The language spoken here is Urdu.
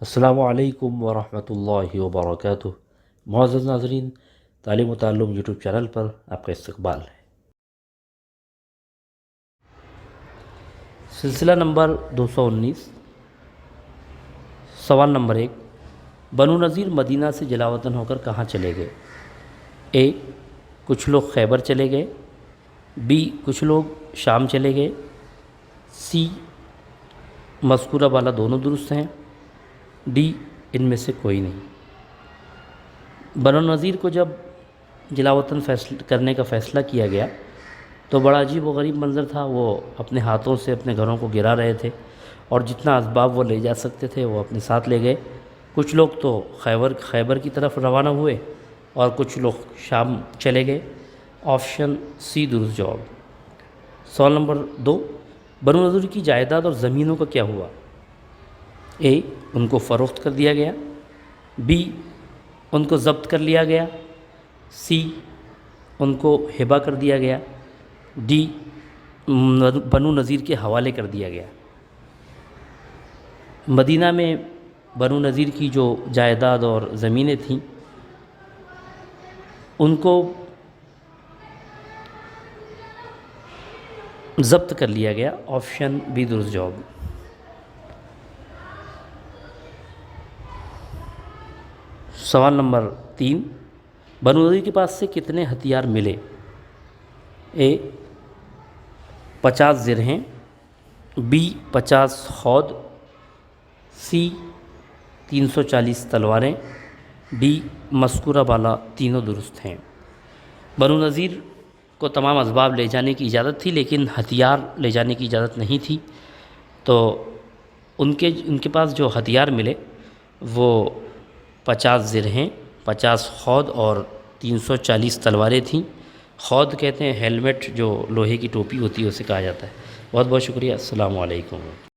السلام علیکم ورحمۃ اللہ وبرکاتہ۔ معزز ناظرین، تعلیم و تعلم یوٹیوب چینل پر آپ کا استقبال ہے۔ سلسلہ نمبر 219، سوال نمبر 1، بنو نذیر مدینہ سے جلاوطن ہو کر کہاں چلے گئے؟ اے، کچھ لوگ خیبر چلے گئے، بی، کچھ لوگ شام چلے گئے، سی، مذکورہ والا دونوں درست ہیں، ڈی، ان میں سے کوئی نہیں۔ بنو نذیر کو جب جلاوطن کرنے کا فیصلہ کیا گیا تو بڑا عجیب و غریب منظر تھا۔ وہ اپنے ہاتھوں سے اپنے گھروں کو گرا رہے تھے اور جتنا اسباب وہ لے جا سکتے تھے وہ اپنے ساتھ لے گئے۔ کچھ لوگ تو خیبر کی طرف روانہ ہوئے اور کچھ لوگ شام چلے گئے۔ آپشن سی درست جواب۔ سوال نمبر 2، بنو نذیر کی جائیداد اور زمینوں کا کیا ہوا؟ اے، ان کو فروخت کر دیا گیا، بی، ان کو ضبط کر لیا گیا، سی، ان کو ہبہ کر دیا گیا، ڈی، بنو نذیر کے حوالے کر دیا گیا۔ مدینہ میں بنو نذیر کی جو جائیداد اور زمینیں تھیں ان کو ضبط کر لیا گیا۔ آپشن بی درست جواب۔ سوال نمبر 3، بنو نذیر کے پاس سے کتنے ہتھیار ملے؟ اے، 50 زرہیں، بی، 50 خود، سی، 340 تلواریں، ڈی، مذکورہ والا تینوں درست ہیں۔ بنو نذیر کو تمام اسباب لے جانے کی اجازت تھی لیکن ہتھیار لے جانے کی اجازت نہیں تھی، تو ان کے پاس جو ہتھیار ملے وہ 50 زرہیں، 50 خود اور 340 تلواریں تھیں۔ خود کہتے ہیں ہیلمٹ، جو لوہے کی ٹوپی ہوتی ہے اسے کہا جاتا ہے۔ بہت بہت شکریہ۔ السلام علیکم۔